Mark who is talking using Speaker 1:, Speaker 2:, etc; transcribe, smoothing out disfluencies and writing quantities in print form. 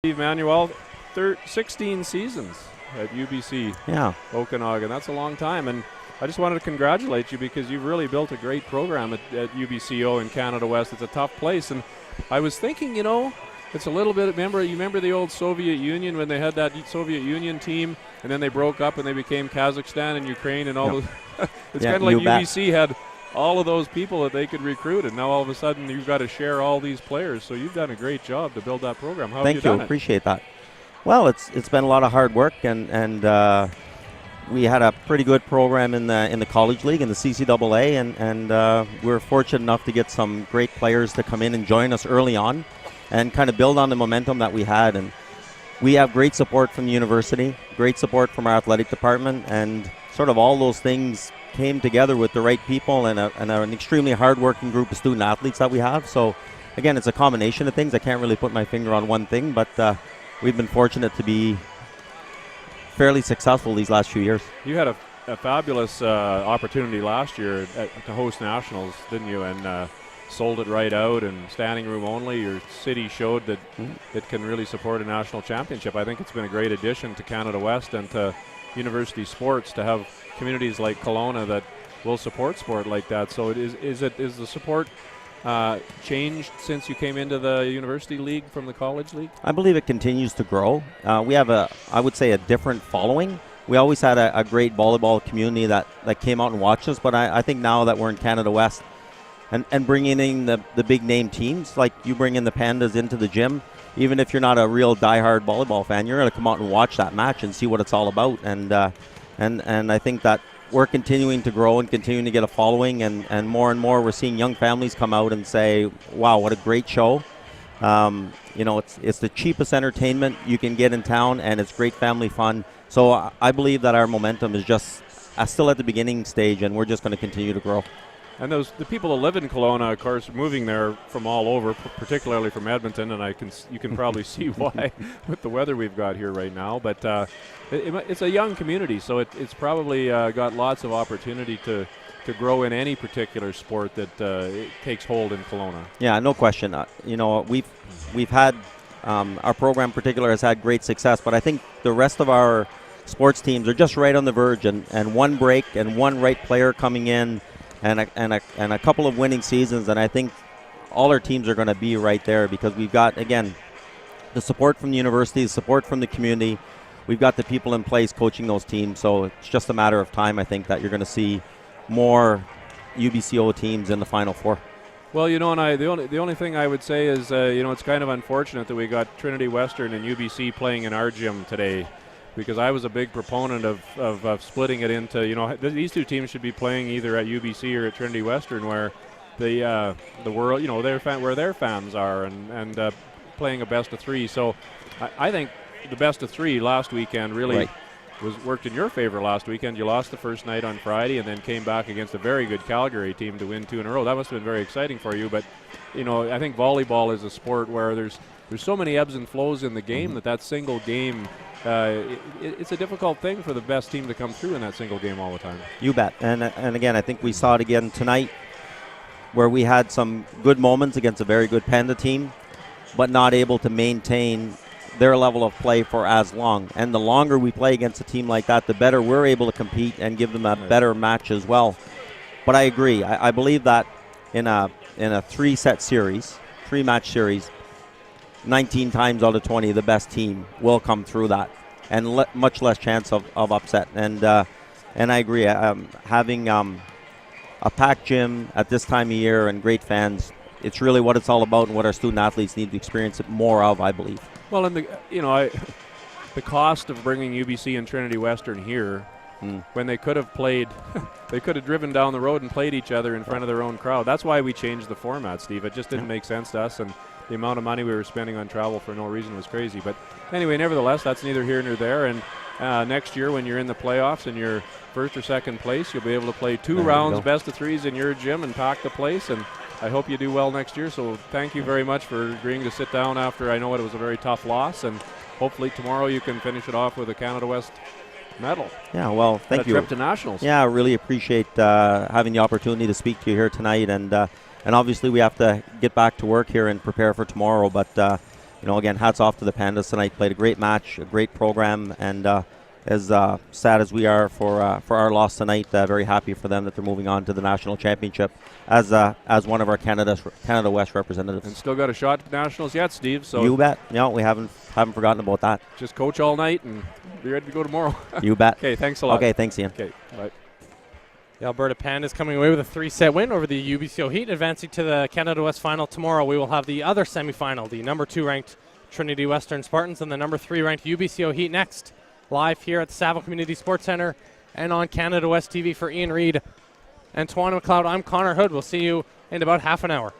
Speaker 1: Steve Manuel, 16 seasons at UBC Okanagan. That's a long time, and I just wanted to congratulate you because you've really built a great program at UBCO in Canada West. It's a tough place, and I was thinking, it's a little bit, you remember the old Soviet Union when they had that Soviet Union team, and then they broke up and they became Kazakhstan and Ukraine and all those. It's kind of like UBC had all of those people that they could recruit, and now all of a sudden you've got to share all these players. So you've done a great job to build that program. How have you done it?
Speaker 2: Appreciate that. Well, it's been a lot of hard work, and we had a pretty good program in the college league in the CCAA, and we were fortunate enough to get some great players to come in and join us early on, and kind of build on the momentum that we had. And we have great support from the university, great support from our athletic department, and sort of all those things came together with the right people and an extremely hardworking group of student athletes that we have. So again, it's a combination of things. I can't really put my finger on one thing, but we've been fortunate to be fairly successful these last few years.
Speaker 1: You had a fabulous opportunity last year to host nationals, didn't you? And sold it right out, and standing room only. Your city showed that it can really support a national championship. I think it's been a great addition to Canada West and to university sports to have communities like Kelowna that will support sport like that. So is the support changed since you came into the university league from the college league?
Speaker 2: I believe it continues to grow. We have I would say a different following. We always had a great volleyball community that came out and watched us, but I think now that we're in Canada West and bringing in the big name teams, like you bring in the Pandas into the gym, even if you're not a real diehard volleyball fan, you're going to come out and watch that match and see what it's all about. And I think that we're continuing to grow and continuing to get a following, and more we're seeing young families come out and say, wow, what a great show. It's the cheapest entertainment you can get in town, and it's great family fun. So I believe that our momentum is just still at the beginning stage, and we're just going to continue to grow.
Speaker 1: And the people that live in Kelowna, of course, moving there from all over, particularly from Edmonton, and you can probably see why with the weather we've got here right now. But it's a young community, so it's probably got lots of opportunity to grow in any particular sport that it takes hold in Kelowna.
Speaker 2: Yeah, no question. We've had our program in particular has had great success, but I think the rest of our sports teams are just right on the verge, and one break and one right player coming in, and a couple of winning seasons, and I think all our teams are going to be right there because we've got, again, the support from the university, the support from the community. We've got the people in place coaching those teams, so it's just a matter of time, I think, that you're going to see more UBCO teams in the Final Four.
Speaker 1: Well, and the only thing I would say is, it's kind of unfortunate that we got Trinity Western and UBC playing in our gym today, because I was a big proponent of splitting it into, these two teams should be playing either at UBC or at Trinity Western, where the world, where their fans are, and playing a best of three. So I think the best of three last weekend really worked in your favor last weekend. You lost the first night on Friday and then came back against a very good Calgary team to win 2 in a row. That must have been very exciting for you. But, I think volleyball is a sport where there's so many ebbs and flows in the game that single game, it's a difficult thing for the best team to come through in that single game all the time.
Speaker 2: You bet. And again, I think we saw it again tonight, where we had some good moments against a very good Panda team, but not able to maintain their level of play for as long. And the longer we play against a team like that, the better we're able to compete and give them a better match as well. But I agree. I believe that in a 3-set series, 3-match series, 19 times out of 20, the best team will come through that, and much less chance of upset. And I agree. Having a packed gym at this time of year and great fans, it's really what it's all about, and what our student athletes need to experience it more of, I believe.
Speaker 1: Well, and the cost of bringing UBC and Trinity Western here, when they could have played, they could have driven down the road and played each other in front of their own crowd. That's why we changed the format, Steve. It just didn't make sense to us, and the amount of money we were spending on travel for no reason was crazy. But anyway, nevertheless, that's neither here nor there. And next year, when you're in the playoffs and you're first or second place, you'll be able to play 2 rounds, best of 3s in your gym and pack the place. And I hope you do well next year. So thank you very much for agreeing to sit down after, I know it was a very tough loss. And hopefully tomorrow you can finish it off with a Canada West medal.
Speaker 2: Yeah, well, thank you.
Speaker 1: A trip to nationals.
Speaker 2: Yeah, I really appreciate having the opportunity to speak to you here tonight. And obviously we have to get back to work here and prepare for tomorrow. But again, hats off to the Pandas tonight. Played a great match, a great program, and as sad as we are for our loss tonight, very happy for them that they're moving on to the national championship as one of our Canada West representatives.
Speaker 1: And still got a shot at nationals yet, Steve. So
Speaker 2: you bet. We haven't forgotten about that.
Speaker 1: Just coach all night and be ready to go tomorrow.
Speaker 2: You bet.
Speaker 1: Okay, thanks a lot.
Speaker 2: Okay, thanks, Ian.
Speaker 1: Okay, bye.
Speaker 3: The Alberta Pandas coming away with a 3-set win over the UBCO Heat, advancing to the Canada West final tomorrow. We will have the other semifinal, the number 2 ranked Trinity Western Spartans and the number 3 ranked UBCO Heat next, live here at the Saville Community Sports Centre and on Canada West TV. For Ian Reed and Tawana McLeod, I'm Connor Hood. We'll see you in about half an hour.